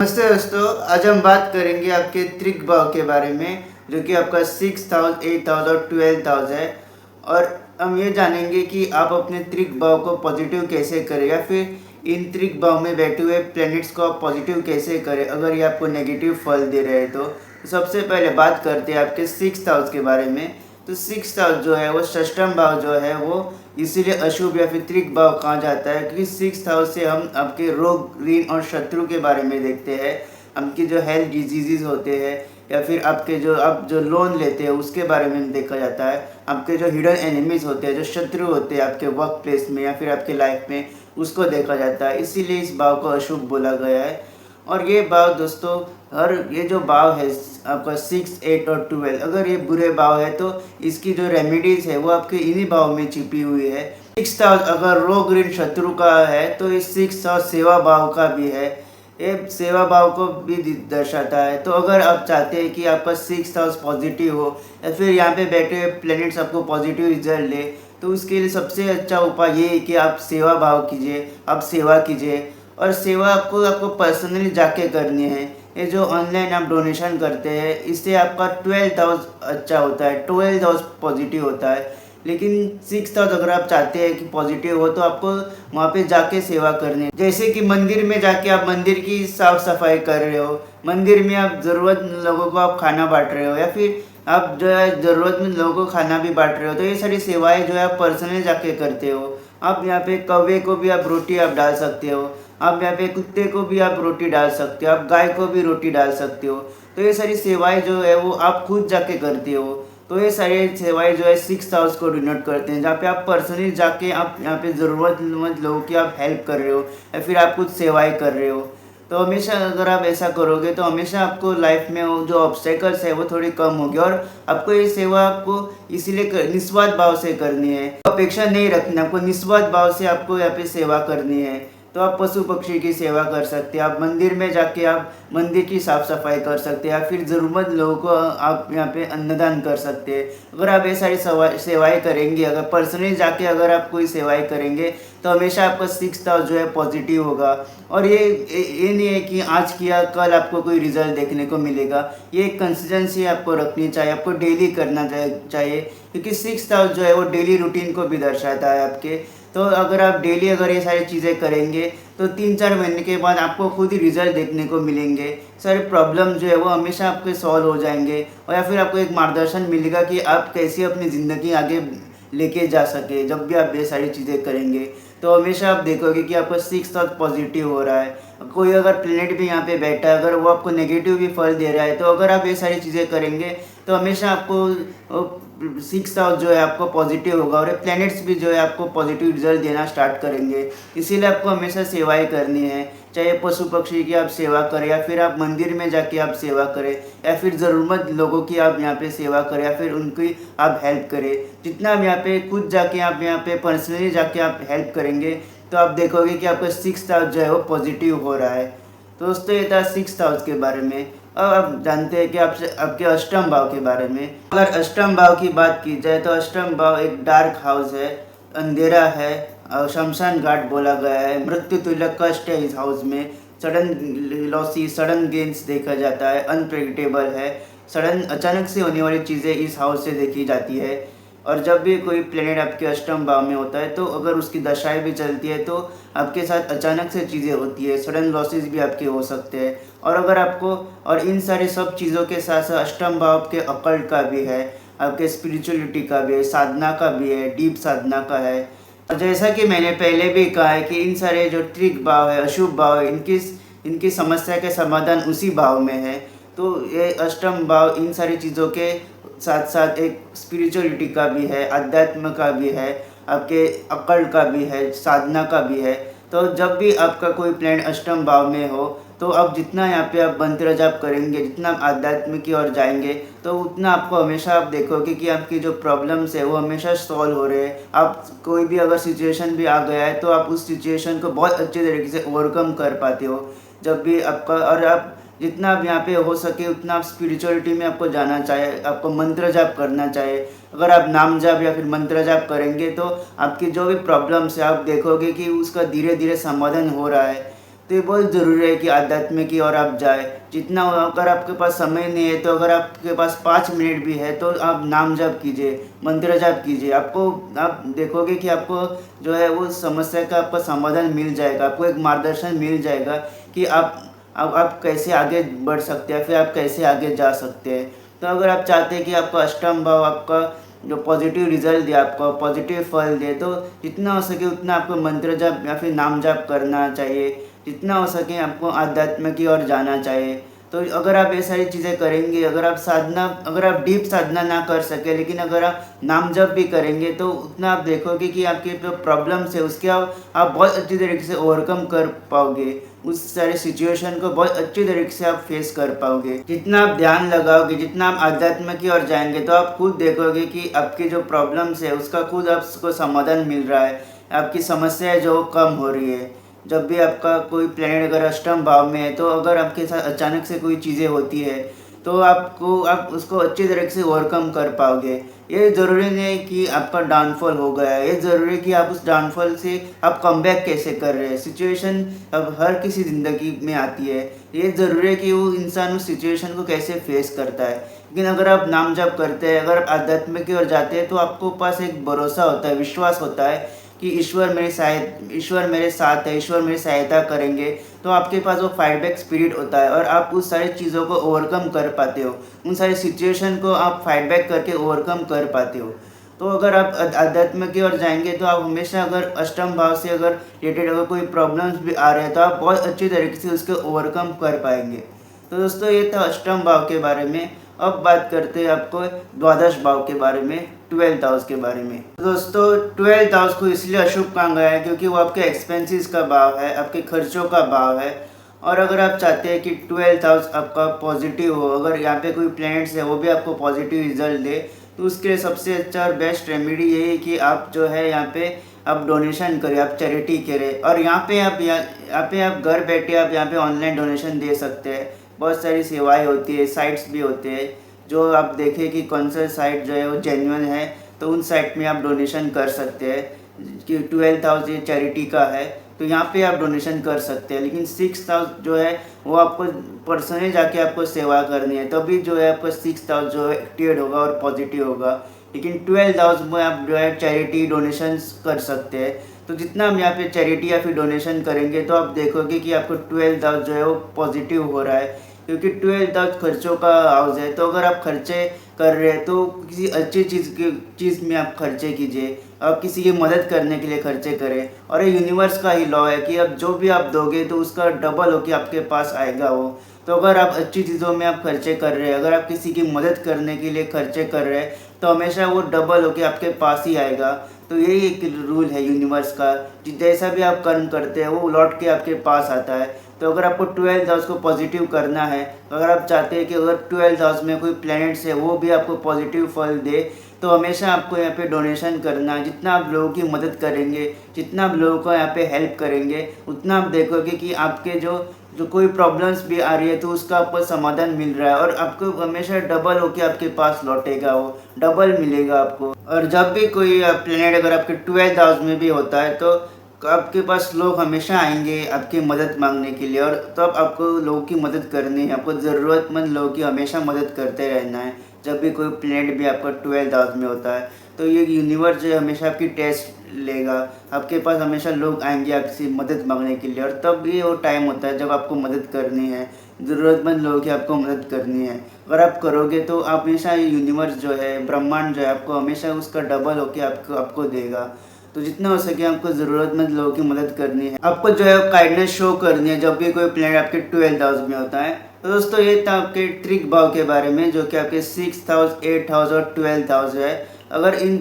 नमस्ते दोस्तों, आज हम बात करेंगे आपके त्रिक भाव के बारे में, जो कि आपका 6,000, 8,000 और 12,000 है। और हम ये जानेंगे कि आप अपने त्रिक भाव को पॉजिटिव कैसे करें, या फिर इन त्रिक भाव में बैठे हुए प्लैनेट्स को आप पॉजिटिव कैसे करें अगर ये आपको नेगेटिव फल दे रहे हैं। तो सबसे पहले बात करते हैं आपके 6,000 के बारे में। तो 6,000 जो है वो षष्ठम भाव जो है वो इसीलिए अशुभ या फिर त्रिक भाव कहा जाता है, क्योंकि 6,000 से हम आपके रोग, ऋण और शत्रु के बारे में देखते हैं। आपकी जो हेल्थ डिजीजेज होते हैं, या फिर आपके जो आप जो लोन लेते हैं उसके बारे में देखा जाता है। आपके जो हिडन एनिमीज होते हैं, जो शत्रु होते हैं आपके वर्क प्लेस में या फिर आपके लाइफ में, उसको देखा जाता है। इसीलिए इस भाव को अशुभ बोला गया है। और ये भाव दोस्तों, हर ये जो भाव है आपका 6, 8 और 12, अगर ये बुरे भाव है तो इसकी जो रेमेडीज है वो आपके इन्हीं भाव में छिपी हुई है। 6,000 अगर रोग ऋण शत्रु का है तो इस 6,000 सेवा भाव का भी है। ये सेवा भाव को भी दर्शाता है। तो अगर आप चाहते हैं कि आपका 6,000 पॉजिटिव हो, या फिर यहाँ पे बैठे हुए प्लैनेट्स आपको पॉजिटिव रिजल्ट ले, तो उसके लिए सबसे अच्छा उपाय ये है कि आप सेवा भाव कीजिए, आप सेवा कीजिए। और सेवा आपको पर्सनली जाके करनी है। ये जो ऑनलाइन आप डोनेशन करते हैं, इससे आपका 12,000 अच्छा होता है, 12,000 पॉजिटिव होता है। लेकिन 6,000 अगर आप चाहते हैं कि पॉजिटिव हो तो आपको वहाँ पे जाके सेवा करनी है। जैसे कि मंदिर में जाके आप मंदिर की साफ सफाई कर रहे हो, मंदिर में आप ज़रूरतमंद लोगों को आप खाना बांट रहे हो, या फिर आप जो है ज़रूरतमंद लोगों को खाना भी बांट रहे हो। तो ये सारी सेवाएं जो है आप पर्सनली जाके करते हो। आप यहाँ पे कौवे को भी आप रोटी आप डाल सकते हो, आप यहाँ पे कुत्ते को भी आप रोटी डाल सकते हो, आप गाय को भी रोटी डाल सकते हो। तो ये सारी सेवाएं जो है वो आप खुद जाके करते हो। तो ये सारी सेवाएं जो है 6,000 को डिनोट करते हैं, जहाँ पे आप पर्सनली जाके आप यहाँ पे ज़रूरतमंद लोगों की आप हेल्प कर रहे हो, या फिर आप कुछ सेवाएं कर रहे हो। तो हमेशा अगर आप ऐसा करोगे तो हमेशा आपको लाइफ में वो जो ऑब्स्टेकल्स है वो थोड़ी कम होगी। और आपको ये सेवा आपको इसीलिए निस्वार्थ भाव से करनी है, अपेक्षा नहीं रखनी, आपको निस्वार्थ भाव से आपको यहाँ पे सेवा करनी है। तो आप पशु पक्षी की सेवा कर सकते हैं, आप मंदिर में जाके आप मंदिर की साफ सफाई कर सकते हैं, या फिर ज़रूरतमंद लोगों को आप यहाँ पे अन्नदान कर सकते हैं। अगर आप ये सारी सेवाएं करेंगे, अगर पर्सनली जाके अगर आप कोई सेवाएं करेंगे, तो हमेशा आपका 6,000 जो है पॉजिटिव होगा। और ये नहीं है कि आज किया कल आपको कोई रिजल्ट देखने को मिलेगा। ये एक कंसिस्टेंसी आपको रखनी चाहिए, आपको डेली करना चाहिए, क्योंकि 6,000 जो है वो डेली रूटीन को भी दर्शाता है आपके। तो अगर आप डेली अगर ये सारी चीज़ें करेंगे तो 3-4 महीने के बाद आपको खुद ही रिजल्ट देखने को मिलेंगे। सारे प्रॉब्लम जो है वो हमेशा आपके सॉल्व हो जाएंगे, और या फिर आपको एक मार्गदर्शन मिलेगा कि आप कैसे अपनी ज़िंदगी आगे लेके जा सके। जब भी आप ये सारी चीज़ें करेंगे तो हमेशा आप देखोगे कि आपका 6,000 पॉजिटिव हो रहा है। कोई अगर प्लेनेट भी यहाँ पे बैठा है, अगर वो आपको नेगेटिव भी फल दे रहा है, तो अगर आप ये सारी चीज़ें करेंगे तो हमेशा आपको 6,000 जो है आपको पॉजिटिव होगा, और ये प्लैनेट्स भी जो है आपको पॉजिटिव रिजल्ट देना स्टार्ट करेंगे। इसीलिए आपको हमेशा सेवाएं करनी है, चाहे पशु पक्षी की आप सेवा करें, या फिर आप मंदिर में जाके आप सेवा करें, या फिर ज़रूरतमंद लोगों की आप यहाँ पे सेवा करें, या फिर उनकी आप हेल्प करें। जितना आप यहाँ पे खुद जाके आप यहाँ पे पर्सनली जाके आप हेल्प करेंगे, तो आप देखोगे कि आपका 6,000 जो है वो पॉजिटिव हो रहा है। तो दोस्तों ये था 6,000 के बारे में। अब आप जानते हैं कि आपके अष्टम भाव के बारे में। अगर अष्टम भाव की बात की जाए तो अष्टम भाव एक डार्क हाउस है, अंधेरा है, शमशान घाट बोला गया है, मृत्यु तुल्य कष्ट है इस हाउस में। सडन लॉसेस, सडन गेन्स देखा जाता है, अनप्रेडिक्टेबल है, सडन अचानक से होने वाली चीज़ें इस हाउस से देखी जाती है। और जब भी कोई प्लेनेट आपके अष्टम भाव में होता है तो अगर उसकी दशाएं भी चलती है तो आपके साथ अचानक से चीज़ें होती है, सडन लॉसेस भी आपके हो सकते हैं। और अगर आपको, और इन सारे सब चीज़ों के साथ साथ अष्टम भाव के अकल्ट का भी है, आपके स्पिरिचुअलिटी का भी है, साधना का भी है, डीप साधना का है। और जैसा कि मैंने पहले भी कहा है कि इन सारे जो त्रिक भाव है, अशुभ भाव है, इनकी समस्या के समाधान उसी भाव में है। तो ये अष्टम भाव इन सारी चीज़ों के साथ साथ एक स्पिरिचुअलिटी का भी है, अध्यात्म का भी है, आपके अकल का भी है, साधना का भी है। तो जब भी आपका कोई प्लैनेट अष्टम भाव में हो, तो आप जितना यहाँ पे आप मंत्र जाप करेंगे, जितना आप आध्यात्म की ओर जाएंगे, तो उतना आपको हमेशा आप देखोगे कि आपकी जो प्रॉब्लम्स है वो हमेशा सॉल्व हो रहे हैं। आप कोई भी अगर सिचुएशन भी आ गया है तो आप उस सिचुएशन को बहुत अच्छे तरीके से ओवरकम कर पाते हो। जब भी आपका, और आप जितना आप यहाँ पे हो सके उतना आप स्पिरिचुअलिटी में आपको जाना चाहिए, आपको मंत्र जाप करना चाहिए। अगर आप नाम जाप या फिर मंत्र जाप करेंगे तो आपकी जो भी प्रॉब्लम्स है आप देखोगे कि उसका धीरे धीरे समाधान हो रहा है। तो ये बहुत ज़रूरी है कि आध्यात्म की ओर आप जाए। जितना अगर आपके पास समय नहीं है तो अगर आपके पास 5 मिनट भी है तो आप नाम जप कीजिए, मंत्र जाप कीजिए। आपको आप देखोगे कि आपको जो है वो समस्या का आपका समाधान मिल जाएगा, आपको एक मार्गदर्शन मिल जाएगा कि आप कैसे आगे बढ़ सकते हैं, फिर आप कैसे आगे जा सकते हैं। तो अगर आप चाहते हैं कि आपका अष्टम भाव आपका जो पॉजिटिव रिजल्ट दे, आपको पॉजिटिव फल दे, तो जितना हो सके उतना आपको मंत्र जाप या फिर नाम जाप करना चाहिए। जितना हो सके आपको आध्यात्म की ओर जाना चाहिए। तो अगर आप ये सारी चीज़ें करेंगे, अगर आप डीप साधना ना कर सके लेकिन अगर आप नाम जप भी करेंगे तो उतना आप देखोगे कि आपके जो प्रॉब्लम्स है उसके आप बहुत अच्छी तरीके से ओवरकम कर पाओगे। उस सारे सिचुएशन को बहुत अच्छी तरीके से आप फेस कर पाओगे। जितना आप ध्यान लगाओगे, जितना आप आध्यात्म की ओर जाएंगे तो आप खुद देखोगे कि आपकी जो प्रॉब्लम्स है उसका खुद आपको समाधान मिल रहा है, आपकी समस्याएं जो कम हो रही है। जब भी आपका कोई प्लेनेट अगर अष्टम भाव में है तो अगर आपके साथ अचानक से कोई चीज़ें होती है तो आप उसको अच्छी तरीके से ओवरकम कर पाओगे। ये ज़रूरी नहीं है कि आपका डाउनफॉल हो गया है, ये ज़रूरी है कि आप उस डाउनफॉल से आप कमबैक कैसे कर रहे हैं। सिचुएशन अब हर किसी ज़िंदगी में आती है, ये ज़रूरी है कि वो इंसान उस सिचुएशन को कैसे फेस करता है। लेकिन अगर आप नाम जप करते हैं, अगर आप आध्यात्म की ओर जाते हैं तो आपको पास एक भरोसा होता है, विश्वास होता है कि ईश्वर मेरे साथ है, ईश्वर मेरी सहायता करेंगे। तो आपके पास वो फाइट बैक स्पिरिट होता है और आप उस सारी चीज़ों को ओवरकम कर पाते हो, उन सारी सिचुएशन को आप फाइट बैक करके ओवरकम कर पाते हो। तो अगर आप अध्यात्म की ओर जाएंगे तो आप हमेशा अगर अष्टम भाव से अगर रिलेटेड अगर कोई प्रॉब्लम्स भी आ रहे हैं तो आप बहुत अच्छी तरीके से उसको ओवरकम कर पाएंगे। तो दोस्तों ये था अष्टम भाव के बारे में। अब बात करते हैं आपको द्वादश भाव के बारे में, 12th हाउस के बारे में। तो दोस्तों 12th हाउस को इसलिए अशुभ कहा गया है क्योंकि वो आपके एक्सपेंसेस का भाव है, आपके खर्चों का भाव है। और अगर आप चाहते हैं कि 12th हाउस आपका पॉजिटिव हो, अगर यहाँ पे कोई प्लैनेट्स है वो भी आपको पॉजिटिव रिजल्ट दे, तो उसके लिए सबसे अच्छा और बेस्ट रेमेडी यही है कि आप जो है यहाँ पे आप डोनेशन करें, आप चैरिटी करें। और यहाँ पे आप घर बैठे आप यहाँ पे ऑनलाइन डोनेशन दे सकते हैं। बहुत सारी सेवाएं होती है, साइट्स भी होते हैं जो आप देखें कि कौन सा साइट जो है वो जेन्युइन है, तो उन साइट में आप डोनेशन कर सकते हैं। कि 12th हाउस ये चैरिटी का है तो यहाँ पे आप डोनेशन कर सकते हैं। लेकिन 6th हाउस जो है वो आपको पर्सनली जाके आपको सेवा करनी है, तभी जो है आपका 6th हाउस जो है एक्टिवेट होगा और पॉजिटिव होगा। लेकिन 12th हाउस में आप जो है चैरिटी डोनेशंस कर सकते हैं। तो जितना हम यहाँ पे चैरिटी या फिर डोनेशन करेंगे तो आप देखोगे कि आपको 12th हाउस जो है वो पॉजिटिव हो रहा है, क्योंकि 12th हाउस खर्चों का हाउस है। तो अगर आप खर्चे कर रहे हैं तो किसी अच्छी चीज़ में आप खर्चे कीजिए, आप किसी की मदद करने के लिए खर्चे करें। और ये यूनिवर्स का ही लॉ है कि अब जो भी आप दोगे तो उसका डबल होकर आपके पास आएगा वो। तो अगर आप अच्छी चीज़ों में आप खर्चे कर रहे हैं, अगर आप किसी की मदद करने के लिए खर्चे कर रहे हैं तो हमेशा वो डबल होकर आपके पास ही आएगा। तो यही एक रूल है यूनिवर्स का, जैसा भी आप कर्म करते हैं वो लौट के आपके पास आता है। तो अगर आपको 12th हाउस को पॉजिटिव करना है, अगर आप चाहते हैं कि अगर 12th हाउस में कोई प्लैनेट्स है वो भी आपको पॉजिटिव फल दे, तो हमेशा आपको यहाँ पे डोनेशन करना है। जितना आप लोगों की मदद करेंगे, जितना आप लोगों को यहाँ पे हेल्प करेंगे, उतना आप देखोगे कि आपके जो जो कोई प्रॉब्लम्स भी आ रही है तो उसका आपको समाधान मिल रहा है और आपको हमेशा डबल होके आपके पास लौटेगा, वो डबल मिलेगा आपको। और जब भी कोई प्लैनेट अगर आपके 12th हाउस में भी होता है तो आपके पास लोग हमेशा आएंगे आपकी मदद मांगने के लिए। और तब आपको लोगों की मदद करनी है, आपको ज़रूरतमंद लोगों की हमेशा मदद करते रहना है। जब भी कोई प्लैनेट भी आपका 12th हाउस में होता है तो ये यूनिवर्स जो है हमेशा आपकी टेस्ट लेगा, आपके पास हमेशा लोग आएंगे आपसे मदद मांगने के लिए। और तब ये वो टाइम होता है जब आपको मदद करनी है, ज़रूरतमंद लोगों की आपको मदद करनी है। अगर आप करोगे तो आप हमेशा ये यूनिवर्स जो है, ब्रह्मांड जो है, आपको हमेशा उसका डबल होकर आपको देगा। तो जितना हो सके आपको ज़रूरतमंद लोगों की मदद करनी है, आपको जो है काइंडनेस शो करनी है जब भी कोई प्लैनेट आपके 12th हाउस में होता है। तो दोस्तों ये था आपके त्रिक भाव के बारे में, जो कि आपके 6th हाउस, 8th हाउस और 12th हाउस है। अगर इन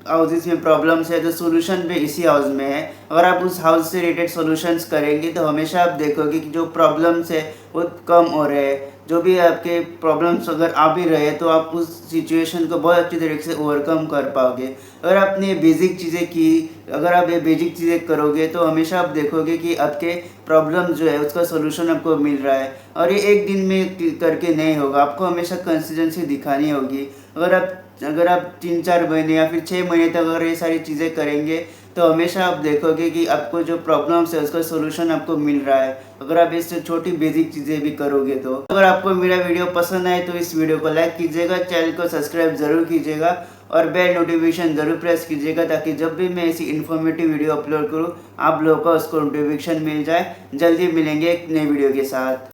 हाउसेस में प्रॉब्लम्स है तो सोल्यूशन भी इसी हाउस में है। अगर आप उस हाउस से रिलेटेड सॉल्यूशंस करेंगे तो हमेशा आप देखोगे कि जो प्रॉब्लम्स है वो कम हो रहे हैं। जो भी आपके प्रॉब्लम्स अगर आ भी रहे तो आप उस सिचुएशन को बहुत अच्छी तरीके से ओवरकम कर पाओगे। अगर आपने बेसिक चीज़ें की, अगर आप ये बेसिक चीज़ें करोगे तो हमेशा आप देखोगे कि आपके प्रॉब्लम जो है उसका सोल्यूशन आपको मिल रहा है। और ये एक दिन में करके नहीं होगा, आपको हमेशा कंसिस्टेंसी दिखानी होगी। अगर आप 3-4 महीने या फिर 6 महीने तक अगर ये सारी चीज़ें करेंगे तो हमेशा आप देखोगे कि आपको जो प्रॉब्लम्स है उसका सोल्यूशन आपको मिल रहा है, अगर आप इससे छोटी बेसिक चीज़ें भी करोगे तो। अगर आपको मेरा वीडियो पसंद आए तो इस वीडियो को लाइक कीजिएगा, चैनल को सब्सक्राइब ज़रूर कीजिएगा और बेल नोटिफिकेशन ज़रूर प्रेस कीजिएगा, ताकि जब भी मैं ऐसी इन्फॉर्मेटिव वीडियो अपलोड करूँ आप लोगों को उसको नोटिफिकेशन मिल जाए। जल्दी मिलेंगे एक नई वीडियो के साथ।